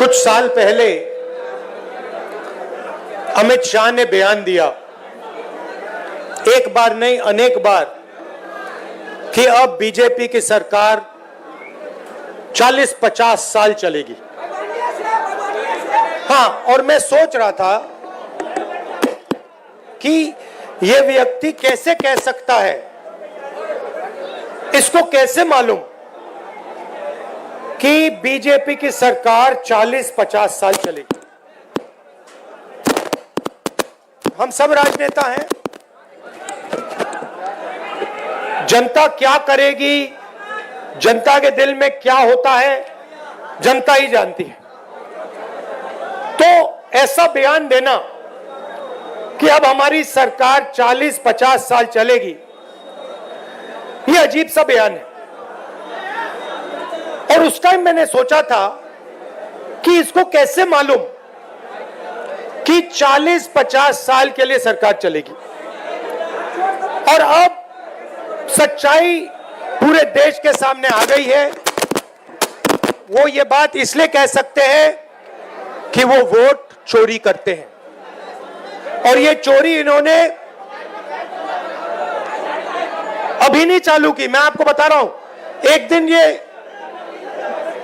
कुछ साल पहले अमित शाह ने बयान दिया, एक बार नहीं अनेक बार, कि अब बीजेपी की सरकार 40-50 साल चलेगी। हाँ, और मैं सोच रहा था कि यह व्यक्ति कैसे कह सकता है, इसको कैसे मालूम कि बीजेपी की सरकार 40-50 साल चलेगी। हम सब राजनेता हैं, जनता क्या करेगी, जनता के दिल में क्या होता है, जनता ही जानती है। तो ऐसा बयान देना कि अब हमारी सरकार 40-50 साल चलेगी, यह अजीब सा बयान है। और उस टाइम मैंने सोचा था कि इसको कैसे मालूम कि 40-50 साल के लिए सरकार चलेगी। और अब सच्चाई पूरे देश के सामने आ गई है। वो ये बात इसलिए कह सकते हैं कि वो वोट चोरी करते हैं, और ये चोरी इन्होंने अभी नहीं चालू की। मैं आपको बता रहा हूं, एक दिन ये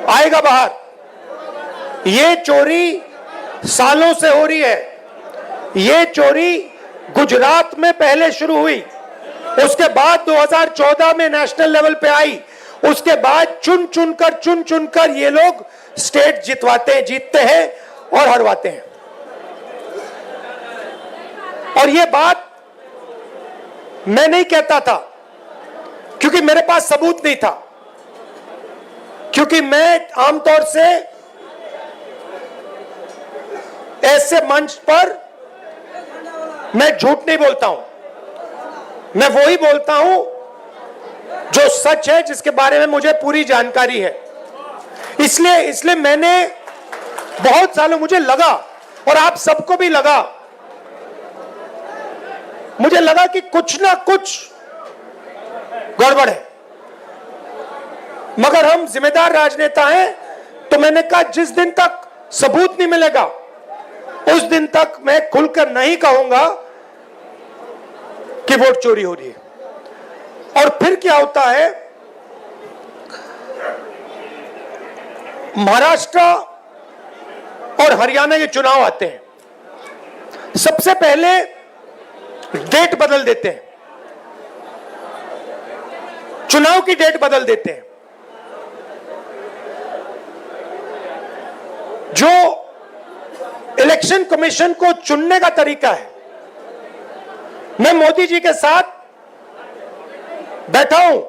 आएगा बाहर। ये चोरी सालों से हो रही है। ये चोरी गुजरात में पहले शुरू हुई, उसके बाद 2014 में नेशनल लेवल पे आई, उसके बाद चुन चुनकर ये लोग स्टेट जीतते हैं और हरवाते हैं। और ये बात मैं नहीं कहता था क्योंकि मेरे पास सबूत नहीं था, क्योंकि मैं आमतौर से ऐसे मंच पर मैं झूठ नहीं बोलता हूं। मैं वही बोलता हूं जो सच है, जिसके बारे में मुझे पूरी जानकारी है। इसलिए मैंने बहुत सालों, मुझे लगा और आप सबको भी लगा, मुझे लगा कि कुछ ना कुछ गड़बड़ है। मगर हम जिम्मेदार राजनेता हैं, तो मैंने कहा जिस दिन तक सबूत नहीं मिलेगा उस दिन तक मैं खुलकर नहीं कहूंगा कि वोट चोरी हो रही है। और फिर क्या होता है, महाराष्ट्र और हरियाणा के चुनाव आते हैं, सबसे पहले डेट बदल देते हैं, चुनाव की डेट बदल देते हैं। जो इलेक्शन कमीशन को चुनने का तरीका है, मैं मोदी जी के साथ बैठा हूं,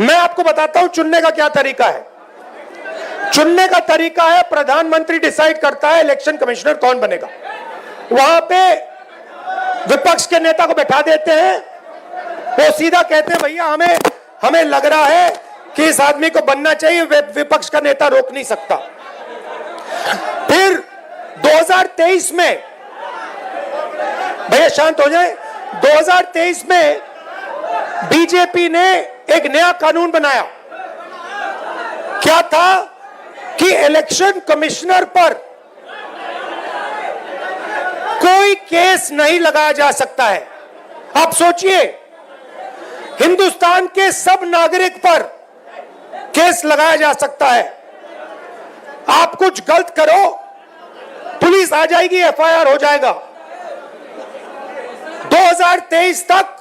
मैं आपको बताता हूं चुनने का क्या तरीका है। चुनने का तरीका है, प्रधानमंत्री डिसाइड करता है इलेक्शन कमिश्नर कौन बनेगा। वहां पे विपक्ष के नेता को बैठा देते हैं, वो सीधा कहते हैं भैया हमें लग रहा है कि इस आदमी को बनना चाहिए, विपक्ष का नेता रोक नहीं सकता। फिर 2023 में, भैया शांत हो जाए, 2023 में बीजेपी ने एक नया कानून बनाया। क्या था कि इलेक्शन कमिश्नर पर कोई केस नहीं लगाया जा सकता है। आप सोचिए, हिंदुस्तान के सब नागरिक पर केस लगाया जा सकता है। आप कुछ गलत करो, पुलिस आ जाएगी, एफआईआर हो जाएगा। 2023 तक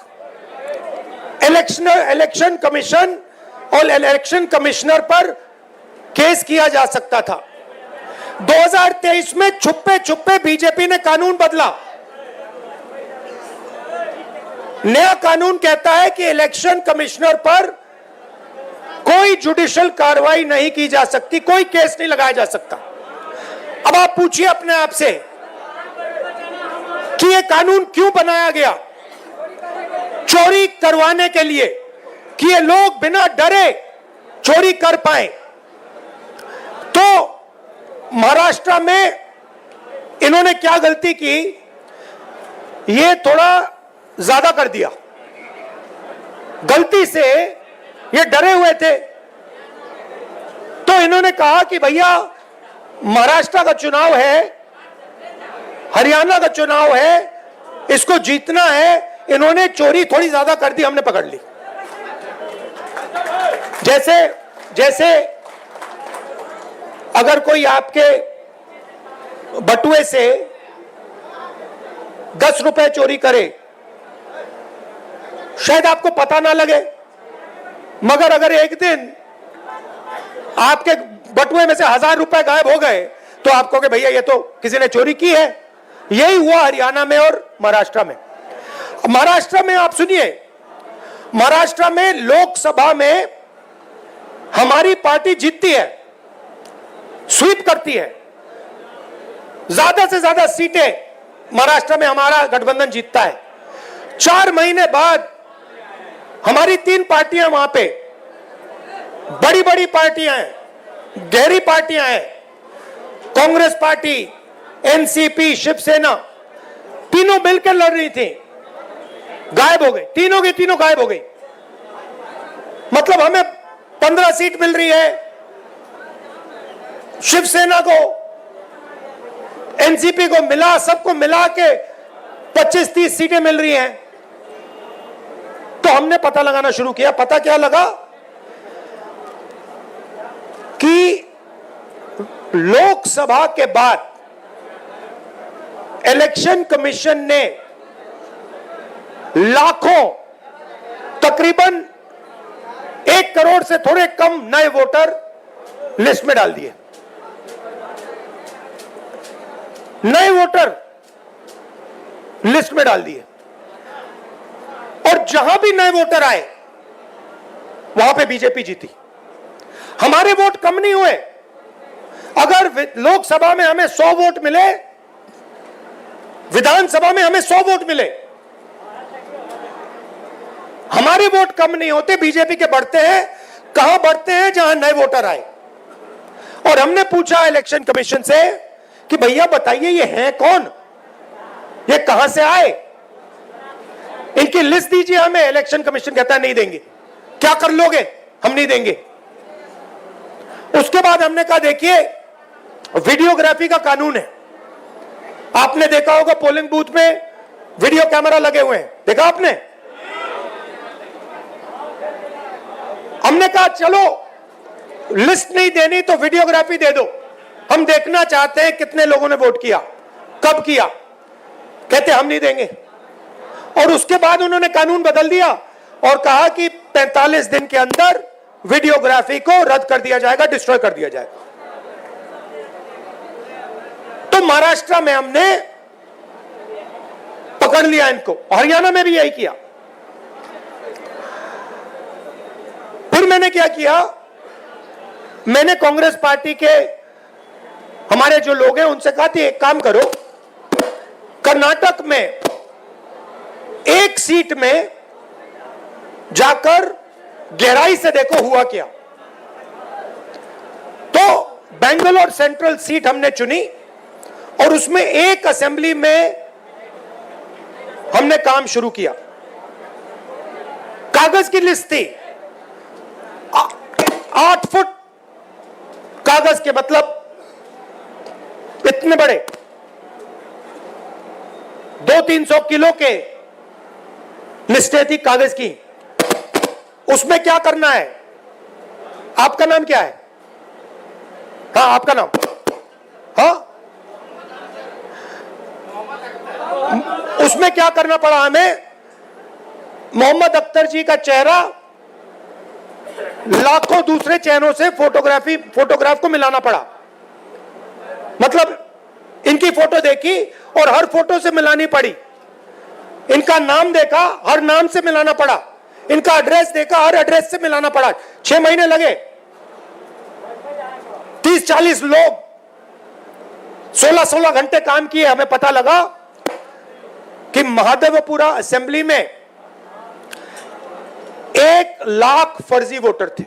इलेक्शन कमीशन और इलेक्शन कमिश्नर पर केस किया जा सकता था। 2023 में छुपे बीजेपी ने कानून बदला। नया कानून कहता है कि इलेक्शन कमिश्नर पर कोई जुडिशियल कार्रवाई नहीं की जा सकती, कोई केस नहीं लगाया जा सकता। अब आप पूछिए अपने आप से कि यह कानून क्यों बनाया गया? चोरी करवाने के लिए, कि ये लोग बिना डरे चोरी कर पाए। तो महाराष्ट्र में इन्होंने क्या गलती की, ये थोड़ा ज्यादा कर दिया। गलती से ये डरे हुए थे, तो इन्होंने कहा कि भैया महाराष्ट्र का चुनाव है, हरियाणा का चुनाव है, इसको जीतना है। इन्होंने चोरी थोड़ी ज्यादा कर दी, हमने पकड़ ली। जैसे अगर कोई आपके बटुए से 10 रुपए चोरी करे, शायद आपको पता ना लगे, मगर अगर एक दिन आपके बटुए में से 1000 रुपए गायब हो गए तो आप कहोगे भैया ये तो किसी ने चोरी की है। यही हुआ हरियाणा में और महाराष्ट्र में। महाराष्ट्र में आप सुनिए, महाराष्ट्र में लोकसभा में हमारी पार्टी जीतती है, स्वीप करती है, ज्यादा से ज्यादा सीटें महाराष्ट्र में हमारा गठबंधन जीतता है। 4 महीने बाद हमारी 3 पार्टियां वहां पे, बड़ी बड़ी पार्टियां हैं, गहरी पार्टियां हैं, कांग्रेस पार्टी, एनसीपी, शिवसेना, तीनों मिलकर लड़ रही थी, गायब हो गई। तीनों की तीनों गायब हो गई। मतलब हमें 15 सीट मिल रही है, शिवसेना को, एनसीपी को मिला, सबको मिला के 25-30 सीटें मिल रही हैं। तो हमने पता लगाना शुरू किया। पता क्या लगा कि लोकसभा के बाद इलेक्शन कमीशन ने लाखों, तकरीबन 1 करोड़ से थोड़े कम नए वोटर लिस्ट में डाल दिए। नए वोटर लिस्ट में डाल दिए, और जहां भी नए वोटर आए वहां पे बीजेपी जीती। हमारे वोट कम नहीं हुए। अगर लोकसभा में हमें 100 वोट मिले, विधानसभा में हमें 100 वोट मिले, हमारे वोट कम नहीं होते, बीजेपी के बढ़ते हैं। कहां बढ़ते हैं? जहां नए वोटर आए। और हमने पूछा इलेक्शन कमीशन से कि भैया बताइए ये हैं कौन, ये कहां से आए, इनकी लिस्ट दीजिए हमें। इलेक्शन कमीशन कहता है नहीं देंगे। क्या कर लोगे? हम नहीं देंगे। उसके बाद हमने कहा देखिए वीडियोग्राफी का कानून है, आपने देखा होगा पोलिंग बूथ में वीडियो कैमरा लगे हुए हैं, देखा आपने? हमने कहा चलो लिस्ट नहीं देनी तो वीडियोग्राफी दे दो, हम देखना चाहते हैं कितने लोगों ने वोट किया, कब किया। कहते हम नहीं देंगे। और उसके बाद उन्होंने कानून बदल दिया और कहा कि 45 दिन के अंदर वीडियोग्राफी को रद्द कर दिया जाएगा, डिस्ट्रॉय कर दिया जाएगा। तो महाराष्ट्र में हमने पकड़ लिया इनको, हरियाणा में भी यही किया। फिर मैंने क्या किया, मैंने कांग्रेस पार्टी के हमारे जो लोग हैं उनसे कहा कि एक काम करो, कर्नाटक में एक सीट में जाकर गहराई से देखो हुआ क्या। तो बेंगलोर सेंट्रल सीट हमने चुनी और उसमें एक असेंबली में हमने काम शुरू किया। कागज की लिस्ट थी, 8 फुट कागज के, मतलब इतने बड़े, 200-300 किलो के लिस्टें थी कागज की। उसमें क्या करना है? आपका नाम क्या है? हाँ आपका नाम? हाँ, उसमें क्या करना पड़ा हमें? मोहम्मद अख्तर जी का चेहरा लाखों दूसरे चेहरों से फोटोग्राफ को मिलाना पड़ा। मतलब इनकी फोटो देखी और हर फोटो से मिलानी पड़ी, इनका नाम देखा, हर नाम से मिलाना पड़ा, इनका एड्रेस देखा, हर एड्रेस से मिलाना पड़ा। 6 महीने लगे। 30-40 लोग 16-16 घंटे काम किए। हमें पता लगा कि महादेवपुरा असेंबली में 1 लाख फर्जी वोटर थे।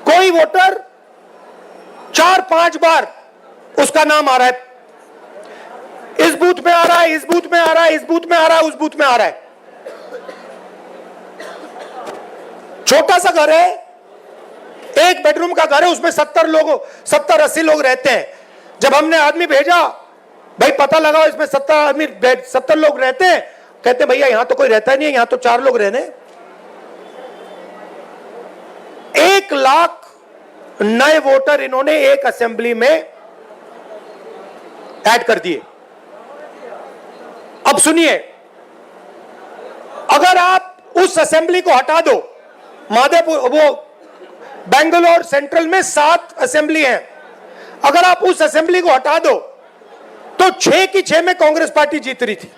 कोई वोटर 4-5 बार उसका नाम आ रहा है, इस बूथ में आ रहा है, इस बूथ में आ रहा है, इस बूथ में आ रहा है, उस बूथ में आ रहा है। छोटा सा घर है, एक बेडरूम का घर है, उसमें 70-80 लोग रहते हैं। जब हमने आदमी भेजा, भाई पता लगाओ इसमें 70 लोग रहते हैं, कहते भैया यहां तो कोई रहता नहीं है, यहां तो 4 लोग रहने। 1 लाख नए वोटर इन्होंने एक असेंबली में ऐड कर दिए। अब सुनिए, अगर आप उस असेंबली को हटा दो, माधेपुर वो बेंगलोर सेंट्रल में 7 असेंबली हैं, अगर आप उस असेंबली को हटा दो तो 6 की 6 में कांग्रेस पार्टी जीत रही थी।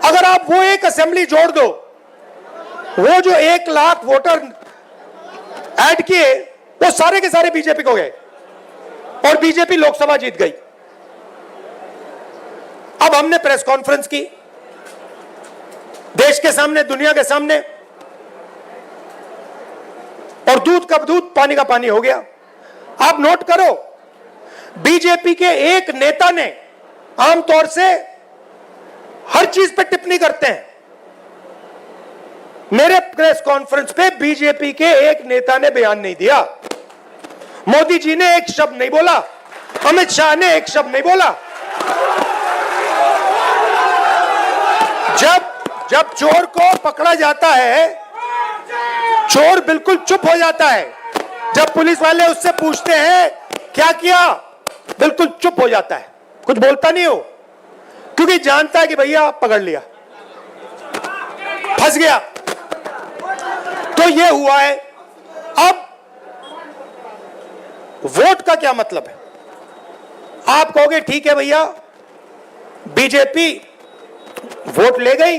अगर आप वो एक असेंबली जोड़ दो, वो जो 1 लाख वोटर ऐड किए वो सारे के सारे बीजेपी को गए और बीजेपी लोकसभा जीत गई। अब हमने प्रेस कॉन्फ्रेंस की, देश के सामने, दुनिया के सामने, और दूध का दूध पानी का पानी हो गया। आप नोट करो, बीजेपी के एक नेता ने, आमतौर से हर चीज पे टिप्पणी करते हैं, मेरे प्रेस कॉन्फ्रेंस पे बीजेपी के एक नेता ने बयान नहीं दिया। मोदी जी ने एक शब्द नहीं बोला, अमित शाह ने एक शब्द नहीं बोला। जब चोर को पकड़ा जाता है, चोर बिल्कुल चुप हो जाता है। जब पुलिस वाले उससे पूछते हैं क्या किया, बिल्कुल चुप हो जाता है, कुछ बोलता नहीं हो, क्योंकि जानता है कि भैया पकड़ लिया, फंस गया। तो ये हुआ है। अब वोट का क्या मतलब है? आप कहोगे ठीक है भैया, बीजेपी वोट ले गई,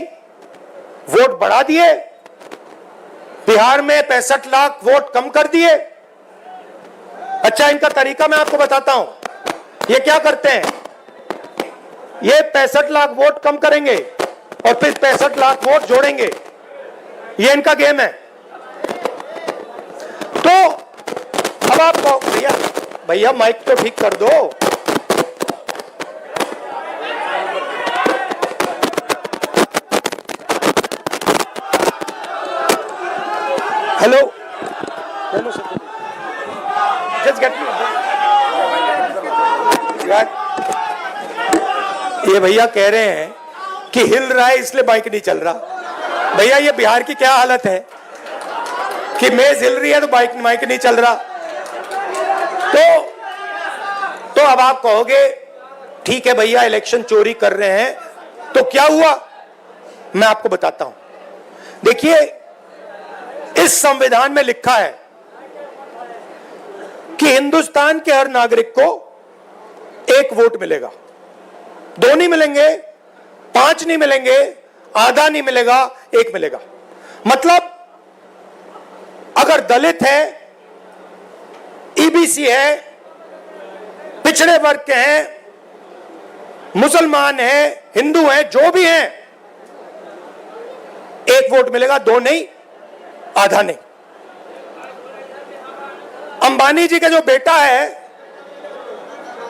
वोट बढ़ा दिए, बिहार में 65 लाख वोट कम कर दिए। अच्छा, इनका तरीका मैं आपको बताता हूं। ये क्या करते हैं, ये 65 लाख वोट कम करेंगे और फिर 65 लाख वोट जोड़ेंगे, ये इनका गेम है। तो अब आप भैया भैया माइक तो ठीक कर दो। Hello hello sir, just get me. ये भैया कह रहे हैं कि हिल रहा है इसलिए बाइक नहीं चल रहा। भैया ये बिहार की क्या हालत है कि मेज हिल रही है तो माइक नहीं चल रहा। तो अब आप कहोगे ठीक है भैया, इलेक्शन चोरी कर रहे हैं, तो क्या हुआ? मैं आपको बताता हूं। देखिए, इस संविधान में लिखा है कि हिंदुस्तान के हर नागरिक को 1 वोट मिलेगा। 2 नहीं मिलेंगे, 5 नहीं मिलेंगे, आधा नहीं मिलेगा, 1 मिलेगा। मतलब अगर दलित है, ईबीसी है, पिछड़े वर्ग के हैं, मुसलमान हैं, हिंदू हैं, जो भी हैं, 1 वोट मिलेगा, 2 नहीं, आधा नहीं। अंबानी जी का जो बेटा है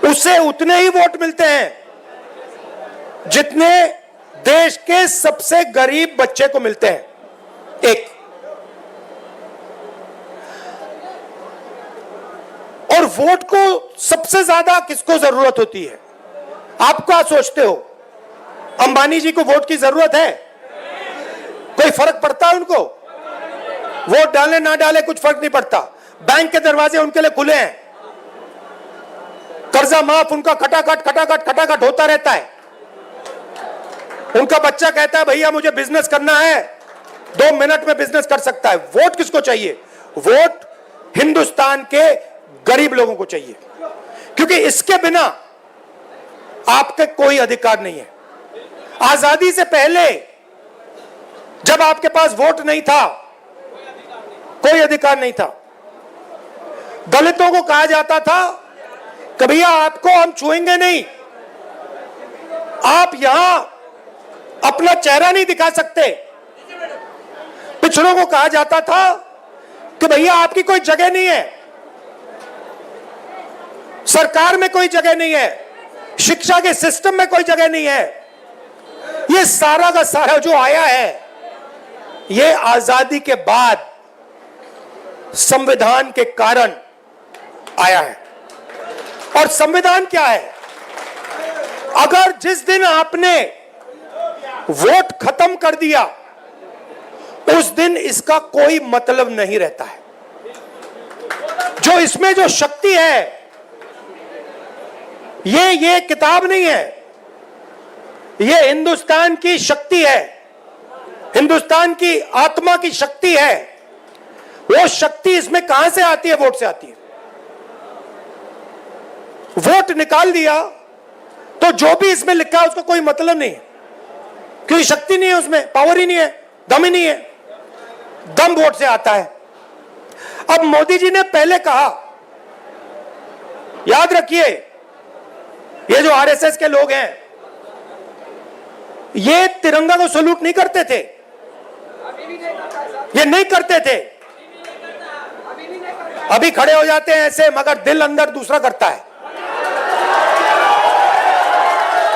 उसे उतने ही वोट मिलते हैं जितने देश के सबसे गरीब बच्चे को मिलते हैं, 1। और वोट को सबसे ज्यादा किसको जरूरत होती है? आप क्या सोचते हो? अंबानी जी को वोट की जरूरत है? कोई फर्क पड़ता है उनको? वोट डाले ना डाले कुछ फर्क नहीं पड़ता। बैंक के दरवाजे उनके लिए खुले हैं, कर्जा माफ उनका खटाखट होता रहता है। उनका बच्चा कहता है भैया मुझे बिजनेस करना है, 2 मिनट में बिजनेस कर सकता है। वोट किसको चाहिए? वोट हिंदुस्तान के गरीब लोगों को चाहिए, क्योंकि इसके बिना आपके कोई अधिकार नहीं है। आजादी से पहले जब आपके पास वोट नहीं था, कोई अधिकार नहीं था। दलितों को कहा जाता था कि भैया आपको हम छुएंगे नहीं, आप यहां अपना चेहरा नहीं दिखा सकते। पिछड़ों को कहा जाता था कि भैया आपकी कोई जगह नहीं है, सरकार में कोई जगह नहीं है, शिक्षा के सिस्टम में कोई जगह नहीं है। ये सारा का सारा जो आया है, ये आजादी के बाद संविधान के कारण आया है। और संविधान क्या है? अगर जिस दिन आपने वोट खत्म कर दिया उस दिन इसका कोई मतलब नहीं रहता है। जो इसमें जो शक्ति है ये किताब नहीं है, ये हिंदुस्तान की शक्ति है, हिंदुस्तान की आत्मा की शक्ति है। वो शक्ति इसमें कहां से आती है? वोट से आती है। वोट निकाल दिया तो जो भी इसमें लिखा है उसका कोई मतलब नहीं है, क्योंकि शक्ति नहीं है उसमें, पावर ही नहीं है, दम ही नहीं है। दम वोट से आता है। अब मोदी जी ने पहले कहा, याद रखिए, ये जो आरएसएस के लोग हैं ये तिरंगा को सैल्यूट नहीं करते थे, ये नहीं करते थे। अभी खड़े हो जाते हैं ऐसे, मगर दिल अंदर दूसरा करता है,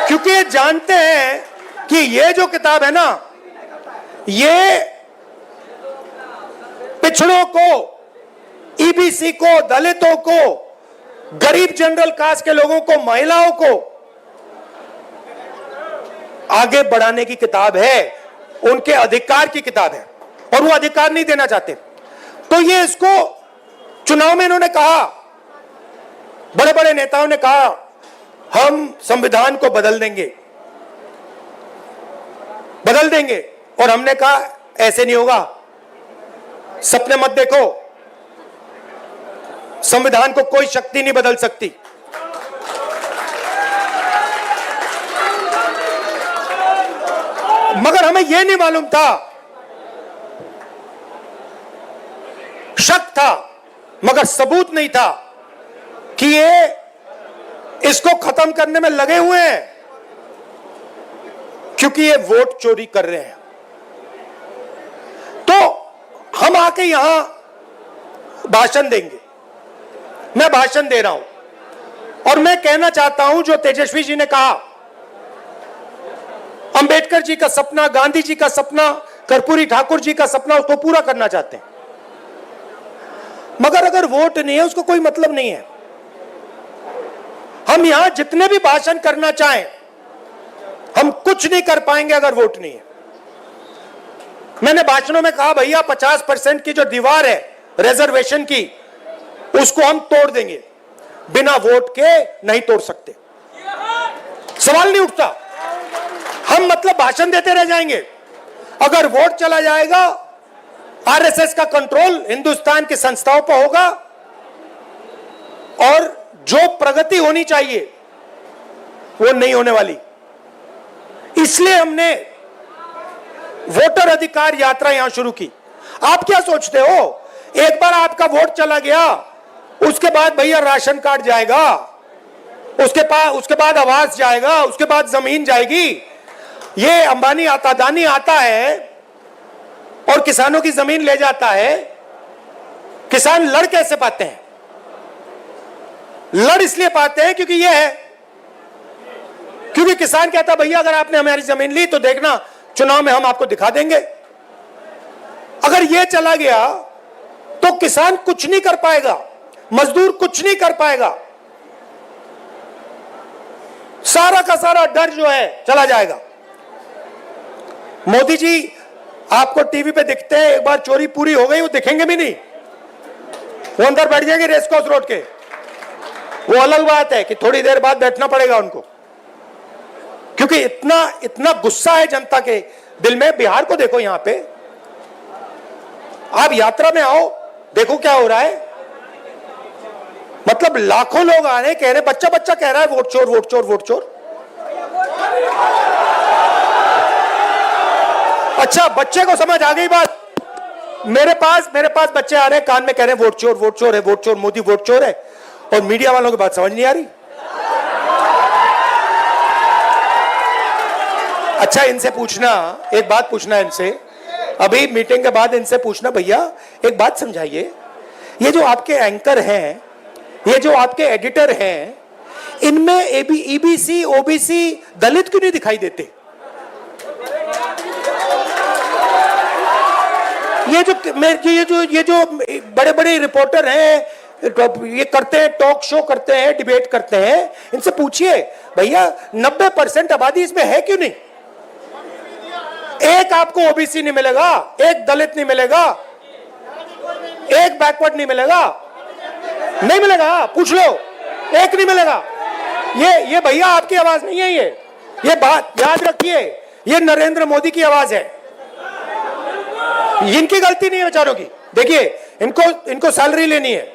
क्योंकि ये जानते हैं कि ये जो किताब है ना, ये पिछड़ों को, ईबीसी को, दलितों को, गरीब जनरल कास्ट के लोगों को, महिलाओं को आगे बढ़ाने की किताब है, उनके अधिकार की किताब है, और वो अधिकार नहीं देना चाहते। तो ये इसको चुनाव में इन्होंने कहा, बड़े बड़े नेताओं ने कहा हम संविधान को बदल देंगे, बदल देंगे, और हमने कहा ऐसे नहीं होगा, सपने मत देखो, संविधान को कोई शक्ति नहीं बदल सकती। मगर हमें यह नहीं मालूम था, शक था मगर सबूत नहीं था कि ये इसको खत्म करने में लगे हुए हैं, क्योंकि ये वोट चोरी कर रहे हैं। तो हम आके यहां भाषण देंगे, मैं भाषण दे रहा हूं और मैं कहना चाहता हूं जो तेजस्वी जी ने कहा, अंबेडकर जी का सपना, गांधी जी का सपना, कर्पूरी ठाकुर जी का सपना, उसको पूरा करना चाहते हैं। मगर अगर वोट नहीं है उसको कोई मतलब नहीं है। हम यहां जितने भी भाषण करना चाहें हम कुछ नहीं कर पाएंगे अगर वोट नहीं है। मैंने भाषणों में कहा भैया 50% की जो दीवार है रिजर्वेशन की, उसको हम तोड़ देंगे, बिना वोट के नहीं तोड़ सकते, सवाल नहीं उठता। हम मतलब भाषण देते रह जाएंगे। अगर वोट चला जाएगा, आरएसएस का कंट्रोल हिंदुस्तान की संस्थाओं पर होगा और जो प्रगति होनी चाहिए वो नहीं होने वाली। इसलिए हमने वोटर अधिकार यात्रा यहां शुरू की। आप क्या सोचते हो, एक बार आपका वोट चला गया उसके बाद भैया राशन कार्ड जाएगा, उसके बाद आवास जाएगा, उसके बाद जमीन जाएगी। ये अंबानी आता, अदानी आता है और किसानों की जमीन ले जाता है। किसान लड़ कैसे पाते हैं? लड़ इसलिए पाते हैं क्योंकि ये है, क्योंकि किसान कहता भैया अगर आपने हमारी जमीन ली तो देखना चुनाव में हम आपको दिखा देंगे। अगर ये चला गया तो किसान कुछ नहीं कर पाएगा, मजदूर कुछ नहीं कर पाएगा, सारा का सारा डर जो है चला जाएगा। मोदी जी आपको टीवी पे दिखते हैं, एक बार चोरी पूरी हो गई वो दिखेंगे भी नहीं, वो अंदर बैठ जाएंगे रेस कोर्स रोड के। वो अलग बात है कि थोड़ी देर बाद बैठना पड़ेगा उनको, क्योंकि इतना गुस्सा है जनता के दिल में। बिहार को देखो, यहां पे आप यात्रा में आओ, देखो क्या हो रहा है। मतलब लाखों लोग आ रहे हैं, कह रहे, बच्चा बच्चा कह रहा है वोट चोर वोट चोर वोट चोर। अच्छा, बच्चे को समझ आ गई बात। मेरे पास बच्चे आ रहे हैं, कान में कह रहे हैं वोट चोर है, वोट चोर, मोदी वोट चोर है, और मीडिया वालों की बात समझ नहीं आ रही। अच्छा, इनसे पूछना, एक बात पूछना इनसे, अभी मीटिंग के बाद इनसे पूछना, भैया एक बात समझाइए, ये जो आपके एंकर हैं, ये जो आपके एडिटर हैं, इनमें ईबीसी, ओबीसी, दलित क्यों नहीं दिखाई देते? ये जो बड़े बड़े बड़े रिपोर्टर हैं, ये करते हैं, टॉक शो करते हैं, डिबेट करते हैं, इनसे पूछिए भैया 90% आबादी इसमें है क्यों नहीं? एक आपको ओबीसी नहीं मिलेगा, एक दलित नहीं मिलेगा, एक बैकवर्ड नहीं मिलेगा, नहीं मिलेगा, पूछ लो, एक नहीं मिलेगा। ये भैया आपकी आवाज नहीं है, ये बात याद रखिए, ये नरेंद्र मोदी की आवाज है, इनकी गलती नहीं है बेचारों की। देखिए इनको सैलरी लेनी है,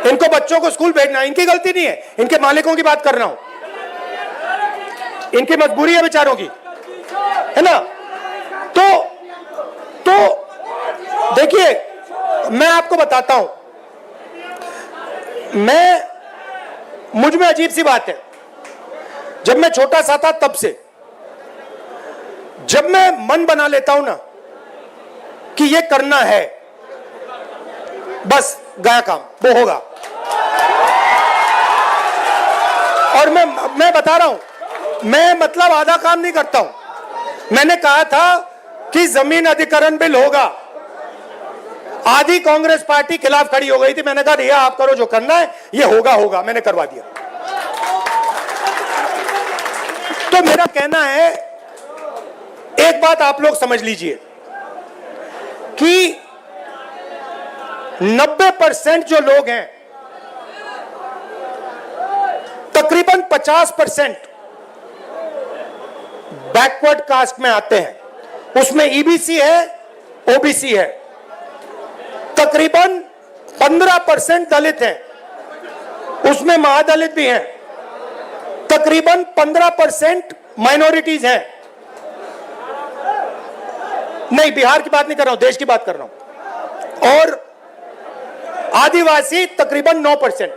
इनको बच्चों को स्कूल भेजना है, इनकी गलती नहीं है, इनके मालिकों की बात कर रहा हूं, इनकी मजबूरी है बेचारों की, है ना। तो देखिए मैं आपको बताता हूं, मुझ में अजीब सी बात है, जब मैं छोटा सा था तब से, जब मैं मन बना लेता हूं ना कि ये करना है, बस गया काम, वो होगा। और मैं बता रहा हूं, मैं मतलब आधा काम नहीं करता हूं। मैंने कहा था कि जमीन अधिग्रहण बिल होगा, आधी कांग्रेस पार्टी खिलाफ खड़ी हो गई थी, मैंने कहा रिया आप करो जो करना है, ये होगा, मैंने करवा दिया। तो मेरा कहना है, एक बात आप लोग समझ लीजिए कि 90% जो लोग हैं, तकरीबन 50% बैकवर्ड कास्ट में आते हैं, उसमें ईबीसी है, ओबीसी है, तकरीबन 15% दलित हैं, उसमें महादलित भी हैं, तकरीबन 15% माइनॉरिटीज हैं। नहीं, बिहार की बात नहीं कर रहा हूं, देश की बात कर रहा हूं। और आदिवासी तकरीबन 9%,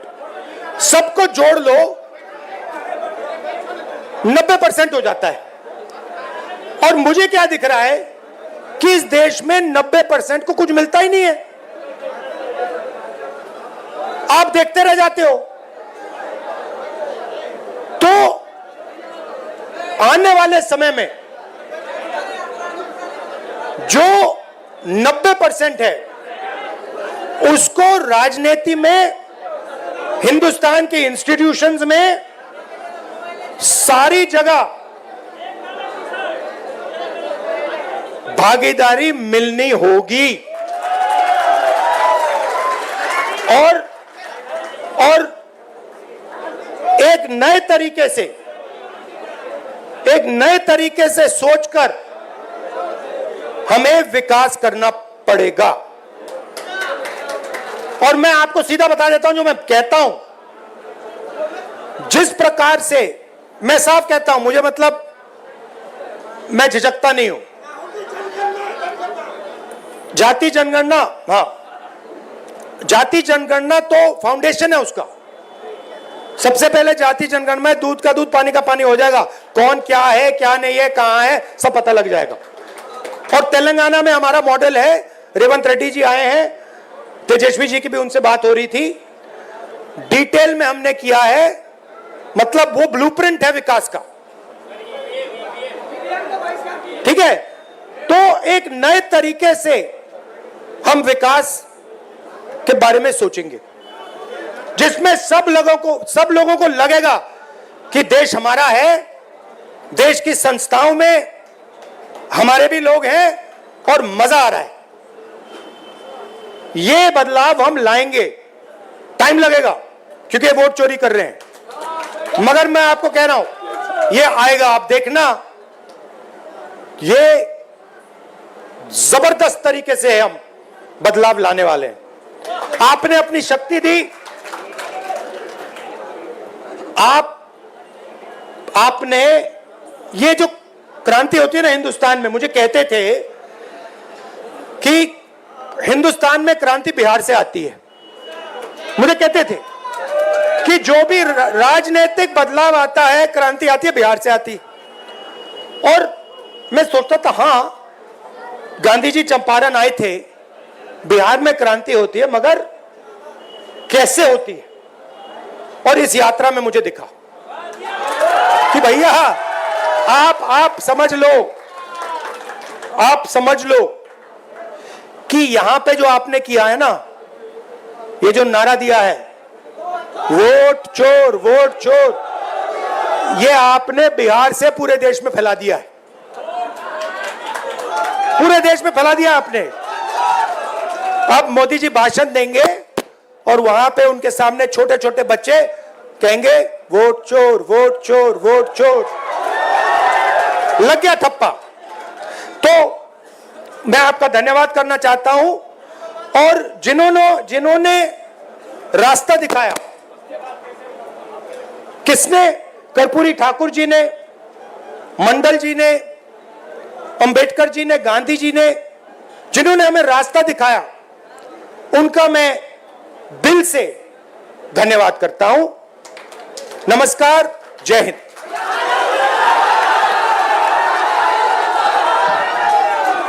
सबको जोड़ लो 90% हो जाता है। और मुझे क्या दिख रहा है कि इस देश में 90% को कुछ मिलता ही नहीं है, आप देखते रह जाते हो। तो आने वाले समय में जो 90% है, उसको राजनीति में, हिंदुस्तान के इंस्टीट्यूशंस में, सारी जगह भागीदारी मिलनी होगी। और एक नए तरीके से सोचकर हमें विकास करना पड़ेगा। और मैं आपको सीधा बता देता हूं, जो मैं कहता हूं, जिस प्रकार से मैं साफ कहता हूं, मुझे मतलब मैं झिझकता नहीं हूं। जाति जनगणना, हाँ, जाति जनगणना तो फाउंडेशन है उसका। सबसे पहले जाति जनगणना में दूध का दूध पानी का पानी हो जाएगा, कौन क्या है क्या नहीं है कहां है सब पता लग जाएगा। और तेलंगाना में हमारा मॉडल है, रेवंत रेड्डी जी आए हैं, तेजस्वी जी की भी उनसे बात हो रही थी, डिटेल में हमने किया है, मतलब वो ब्लूप्रिंट है विकास का, ठीक है। तो एक नए तरीके से हम विकास के बारे में सोचेंगे, जिसमें सब लोगों को लगेगा कि देश हमारा है, देश की संस्थाओं में हमारे भी लोग हैं और मजा आ रहा है। ये बदलाव हम लाएंगे, टाइम लगेगा क्योंकि वोट चोरी कर रहे हैं, मगर मैं आपको कह रहा हूं ये आएगा, आप देखना, ये जबरदस्त तरीके से हम बदलाव लाने वाले हैं। आपने अपनी शक्ति दी, आपने ये जो क्रांति होती है ना हिंदुस्तान में, मुझे कहते थे कि हिंदुस्तान में क्रांति बिहार से आती है, मुझे कहते थे कि जो भी राजनीतिक बदलाव आता है, क्रांति आती है बिहार से आती। और मैं सोचता था हाँ, गांधी जी चंपारण आए थे, बिहार में क्रांति होती है, मगर कैसे होती है। और इस यात्रा में मुझे दिखा कि भैया आप समझ लो कि यहां पे जो आपने किया है ना, ये जो नारा दिया है वोट चोर वोट चोर, ये आपने बिहार से पूरे देश में फैला दिया है, पूरे देश में फैला दिया आपने। अब मोदी जी भाषण देंगे और वहां पे उनके सामने छोटे छोटे बच्चे कहेंगे वोट चोर वोट चोर वोट चोर, लग गया ठप्पा। तो मैं आपका धन्यवाद करना चाहता हूं, और जिन्होंने रास्ता दिखाया, किसने? कर्पूरी ठाकुर जी ने, मंडल जी ने, अंबेडकर जी ने, गांधी जी ने, जिन्होंने हमें रास्ता दिखाया, उनका मैं दिल से धन्यवाद करता हूं। नमस्कार, जय हिंद।